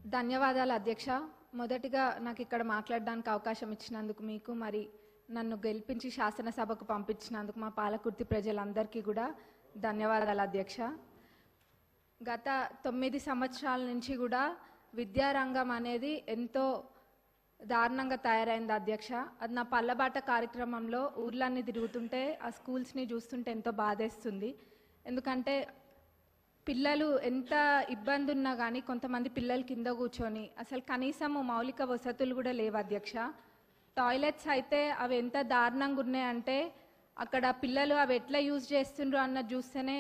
ధన్యవాదాలు అధ్యక్ష. మొదటిగా నాకు ఇక్కడ మాట్లాడడానికి అవకాశం ఇచ్చినందుకు మీకు, మరి నన్ను గెలిపించి శాసనసభకు పంపించినందుకు మా పాలకుర్తి ప్రజలందరికీ కూడా ధన్యవాదాలు అధ్యక్ష. గత 9 సంవత్సరాల నుంచి కూడా విద్యారంగం అనేది ఎంతో దారుణంగా తయారైంది అధ్యక్ష. అది నా పల్లబాట కార్యక్రమంలో ఊర్లన్నీ తిరుగుతుంటే ఆ స్కూల్స్ని చూస్తుంటే ఎంతో బాధేస్తుంది. ఎందుకంటే పిల్లలు ఎంత ఇబ్బంది ఉన్నా కానీ కొంతమంది పిల్లలు కింద కూర్చొని అసలు కనీసము మౌలిక వసతులు కూడా లేవు అధ్యక్ష. టాయిలెట్స్ అయితే అవి ఎంత దారుణంగా ఉన్నాయంటే అక్కడ పిల్లలు అవి ఎట్లా యూజ్ చేస్తుండ్రు అన్నది చూస్తేనే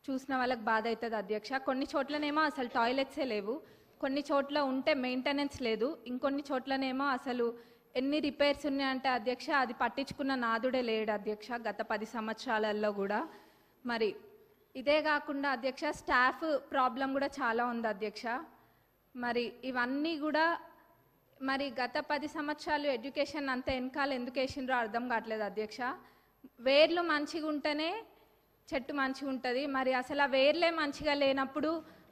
చూసిన వాళ్ళకి బాధ అవుతుంది అధ్యక్ష. కొన్ని చోట్లనేమో అసలు టాయిలెట్సే లేవు, కొన్ని చోట్ల ఉంటే మెయింటెనెన్స్ లేదు, ఇంకొన్ని చోట్లనేమో అసలు ఎన్ని రిపేర్స్ ఉన్నాయంటే అధ్యక్ష అది పట్టించుకున్న నాదుడే లేడు అధ్యక్ష గత 10 సంవత్సరాలలో కూడా. మరి ఇదే కాకుండా అధ్యక్ష స్టాఫ్ ప్రాబ్లం కూడా చాలా ఉంది అధ్యక్ష. మరి ఇవన్నీ కూడా మరి గత 10 సంవత్సరాలు ఎడ్యుకేషన్ అంత వెనకాల ఎందుకు వేసిండ్రో అర్థం కావట్లేదు అధ్యక్ష. వేర్లు మంచిగా ఉంటేనే చెట్టు మంచిగా ఉంటుంది. మరి అసలు ఆ వేర్లే మంచిగా లేనప్పుడు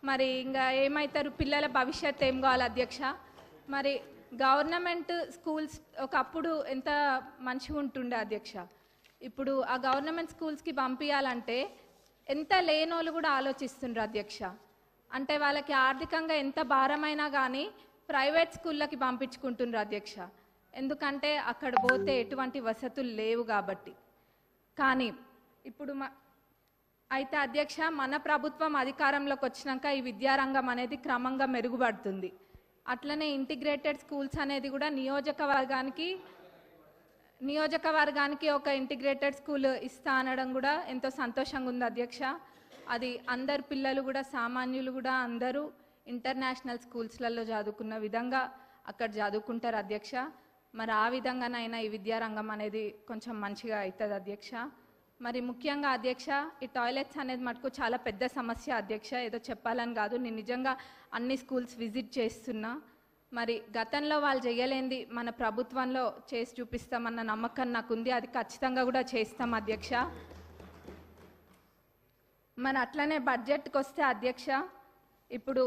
మరి ఇంకా ఏమవుతారు, పిల్లల భవిష్యత్తు ఏం కావాలి అధ్యక్ష. మరి గవర్నమెంట్ స్కూల్స్ ఒకప్పుడు ఎంత మంచిగా ఉంటుండే అధ్యక్ష. ఇప్పుడు ఆ గవర్నమెంట్ స్కూల్స్కి పంపించాలంటే ఎంత లేనోళ్ళు కూడా ఆలోచిస్తుండ్రు అధ్యక్ష. అంటే వాళ్ళకి ఆర్థికంగా ఎంత భారమైనా కానీ ప్రైవేట్ స్కూళ్ళకి పంపించుకుంటుండ్రు అధ్యక్ష. ఎందుకంటే అక్కడ పోతే ఎటువంటి వసతులు లేవు కాబట్టి. కానీ ఇప్పుడు అయితే అధ్యక్ష మన ప్రభుత్వం అధికారంలోకి వచ్చినాక ఈ విద్యారంగం అనేది క్రమంగా మెరుగుపడుతుంది. అట్లనే ఇంటిగ్రేటెడ్ స్కూల్స్ అనేది కూడా నియోజకవర్గానికి ఒక ఇంటిగ్రేటెడ్ స్కూల్ ఇస్తా అనడం కూడా ఎంతో సంతోషంగా ఉంది అధ్యక్ష. అది అందరు పిల్లలు కూడా సామాన్యులు కూడా అందరూ ఇంటర్నేషనల్ స్కూల్స్లలో చదువుకున్న విధంగా అక్కడ చదువుకుంటారు అధ్యక్ష. మరి ఆ విధంగానైనా ఈ విద్యారంగం అనేది కొంచెం మంచిగా అవుతుంది అధ్యక్ష. మరి ముఖ్యంగా అధ్యక్ష ఈ టాయిలెట్స్ అనేది మటుకు చాలా పెద్ద సమస్య అధ్యక్ష. ఏదో చెప్పాలని కాదు, నేను నిజంగా అన్ని స్కూల్స్ విజిట్ చేస్తున్నా. మరి గతంలో వాళ్ళు చేయలేంది మన ప్రభుత్వంలో చేసి చూపిస్తామన్న నమ్మకం నాకుంది. అది ఖచ్చితంగా కూడా చేస్తాం అధ్యక్ష. మరి అట్లనే బడ్జెట్కి వస్తే అధ్యక్ష, ఇప్పుడు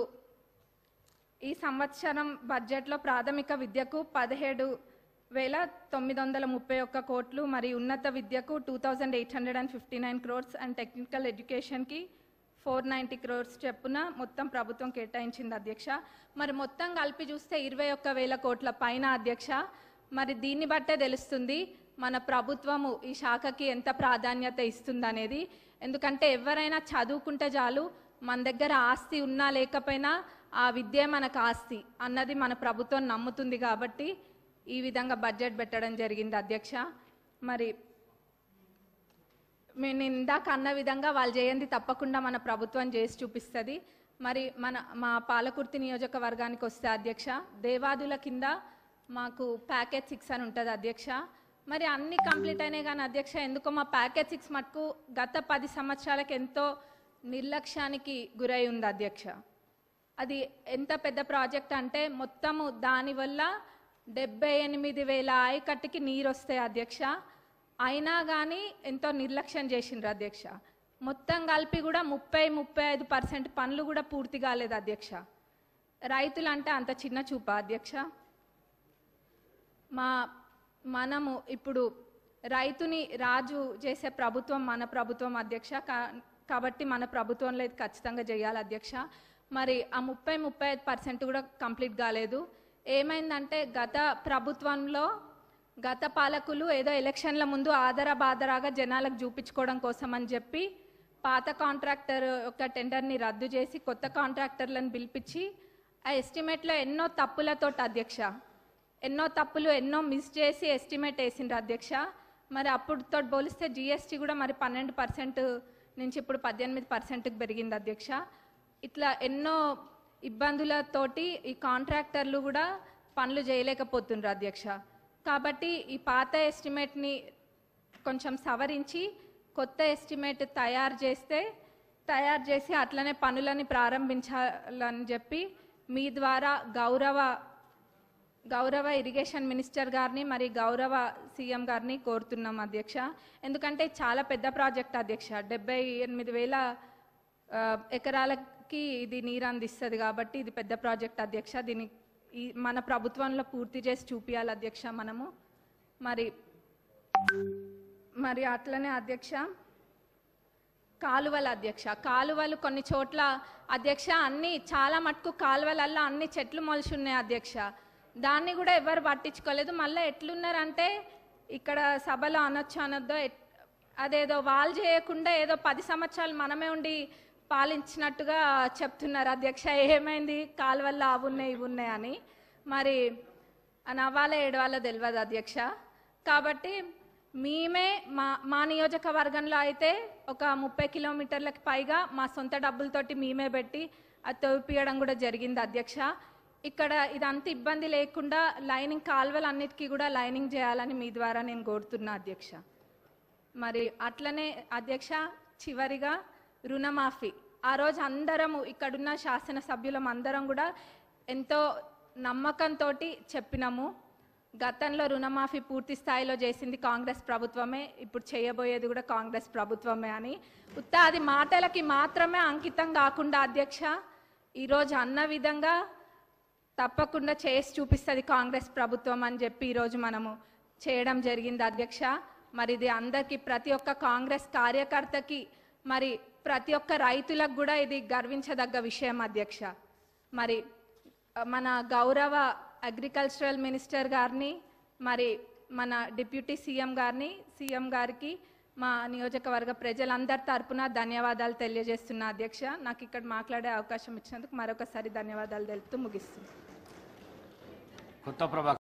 ఈ సంవత్సరం బడ్జెట్లో ప్రాథమిక విద్యకు 17,931 కోట్లు, మరి ఉన్నత విద్యకు 2,859 crores అండ్ టెక్నికల్ ఎడ్యుకేషన్కి 490 crores చెప్పున మొత్తం ప్రభుత్వం కేటాయించింది అధ్యక్ష. మరి మొత్తం కలిపి చూస్తే 21,000 కోట్ల పైన అధ్యక్ష. మరి దీన్ని బట్టే తెలుస్తుంది మన ప్రభుత్వము ఈ శాఖకి ఎంత ప్రాధాన్యత ఇస్తుందనేది. ఎందుకంటే ఎవరైనా చదువుకుంటే చాలు, మన దగ్గర ఆస్తి ఉన్నా లేకపోయినా ఆ విద్య మనకు ఆస్తి అన్నది మన ప్రభుత్వం నమ్ముతుంది కాబట్టి ఈ విధంగా బడ్జెట్ పెట్టడం జరిగింది అధ్యక్ష. మరి నేను ఇందాక అన్న విధంగా వాళ్ళు చేయండి తప్పకుండా మన ప్రభుత్వం చేసి చూపిస్తుంది. మరి మా పాలకుర్తి నియోజకవర్గానికి వస్తే అధ్యక్ష, దేవాదుల కింద మాకు ప్యాకేజ్ 6 అని ఉంటుంది అధ్యక్ష. మరి అన్నీ కంప్లీట్ అయినాయి కానీ అధ్యక్ష ఎందుకో మా ప్యాకేజ్ 6 మటుకు గత 10 సంవత్సరాలకు ఎంతో నిర్లక్ష్యానికి గురై ఉంది అధ్యక్ష. అది ఎంత పెద్ద ప్రాజెక్ట్ అంటే మొత్తము దానివల్ల 78,000 ఆయకట్టుకి నీరు వస్తాయి అధ్యక్ష. అయినా కానీ ఎంతో నిర్లక్ష్యం చేసిండ్రు అధ్యక్ష. మొత్తం కలిపి కూడా 30-35% పనులు కూడా పూర్తి కాలేదు అధ్యక్ష. రైతులు అంటే అంత చిన్న చూపా అధ్యక్ష? మనము ఇప్పుడు రైతుని రాజు చేసే ప్రభుత్వం మన ప్రభుత్వం అధ్యక్ష. కాబట్టి మన ప్రభుత్వంలో ఇది ఖచ్చితంగా చేయాలి అధ్యక్ష. మరి ఆ 30-35% కూడా కంప్లీట్ కాలేదు. ఏమైందంటే గత ప్రభుత్వంలో గత పాలకులు ఏదో ఎలక్షన్ల ముందు ఆదరాబాదరాగా జనాలకు చూపించుకోవడం కోసం అని చెప్పి పాత కాంట్రాక్టర్ యొక్క టెండర్ని రద్దు చేసి కొత్త కాంట్రాక్టర్లను పిలిపించి ఆ ఎస్టిమేట్లో ఎన్నో తప్పులతోటి అధ్యక్ష, ఎన్నో మిస్ చేసి ఎస్టిమేట్ వేసిండ్రు అధ్యక్ష. మరి అప్పుడుతో పోలిస్తే జిఎస్టీ కూడా మరి 12% నుంచి ఇప్పుడు 18%కి పెరిగింది అధ్యక్ష. ఇట్లా ఎన్నో ఇబ్బందులతోటి ఈ కాంట్రాక్టర్లు కూడా పనులు చేయలేకపోతుండ్రు అధ్యక్ష. కాబట్టి ఈ పాత ఎస్టిమేట్ని కొంచెం సవరించి కొత్త ఎస్టిమేట్ తయారు చేసి అట్లనే పనులని ప్రారంభించాలని చెప్పి మీ ద్వారా గౌరవ ఇరిగేషన్ మినిస్టర్ గారిని మరి గౌరవ సీఎం గారిని కోరుతున్నాం అధ్యక్ష. ఎందుకంటే చాలా పెద్ద ప్రాజెక్ట్ అధ్యక్ష. 78,000 ఎకరాల కి ఇది నీరు అందిస్తుంది కాబట్టి ఇది పెద్ద ప్రాజెక్ట్ అధ్యక్ష. దీన్ని మన ప్రభుత్వంలో పూర్తి చేసి చూపియాలి అధ్యక్ష మనము. మరి అట్లనే అధ్యక్ష కాలువల అధ్యక్ష, కాలువలు కొన్ని చోట్ల అధ్యక్ష అన్ని చాలా మటుకు కాలువలల్లో అన్ని చెట్లు మొలిచి ఉన్నాయి అధ్యక్ష. దాన్ని కూడా ఎవరు పట్టించుకోలేదు. మళ్ళీ ఎట్లున్నారంటే ఇక్కడ సభలో అనొద్దో అదేదో వాళ్ళు చేయకుండా ఏదో 10 సంవత్సరాలు మనమే ఉండి పాలించినట్టుగా చెప్తున్నారు అధ్యక్ష. ఏమైంది కాలువల్లో అవి ఉన్నాయి ఇవి ఉన్నాయి అని. మరి నవ్వాలో ఏడవాలో తెలియదు అధ్యక్ష. కాబట్టి మేమే మా నియోజకవర్గంలో అయితే ఒక 30 కిలోమీటర్లకు పైగా మా సొంత డబ్బులతోటి మేమే పెట్టి అది తవ్విపియడం కూడా జరిగింది అధ్యక్ష. ఇక్కడ ఇదంతా ఇబ్బంది లేకుండా లైనింగ్ కాలువలన్నిటికీ కూడా లైనింగ్ చేయాలని మీ ద్వారా నేను కోరుతున్నా అధ్యక్ష. మరి అట్లనే అధ్యక్ష చివరిగా రుణమాఫీ, ఆ రోజు అందరము ఇక్కడున్న శాసనసభ్యులం అందరం కూడా ఎంతో నమ్మకంతో చెప్పినాము. గతంలో రుణమాఫీ పూర్తి స్థాయిలో చేసింది కాంగ్రెస్ ప్రభుత్వమే, ఇప్పుడు చేయబోయేది కూడా కాంగ్రెస్ ప్రభుత్వమే అని. అది మాటలకి మాత్రమే అంకితం కాకుండా అధ్యక్ష ఈరోజు అన్న విధంగా తప్పకుండా చేసి చూపిస్తుంది కాంగ్రెస్ ప్రభుత్వం అని చెప్పి ఈరోజు మనము చేయడం జరిగింది అధ్యక్ష. మరి ఇది అందరికీ ప్రతి ఒక్క కాంగ్రెస్ కార్యకర్తకి మరి ప్రతి ఒక్క రైతులకు కూడా ఇది గర్వించదగ్గ విషయం అధ్యక్ష. మరి మన గౌరవ అగ్రికల్చరల్ మినిస్టర్ గారిని మరి మన డిప్యూటీ సీఎం గారికి మా నియోజకవర్గ ప్రజలందరి తరపున ధన్యవాదాలు తెలియజేస్తున్నా అధ్యక్ష. నాకు ఇక్కడ మాట్లాడే అవకాశం ఇచ్చినందుకు మరొకసారి ధన్యవాదాలు తెలుపుతూ ముగిస్తుంది.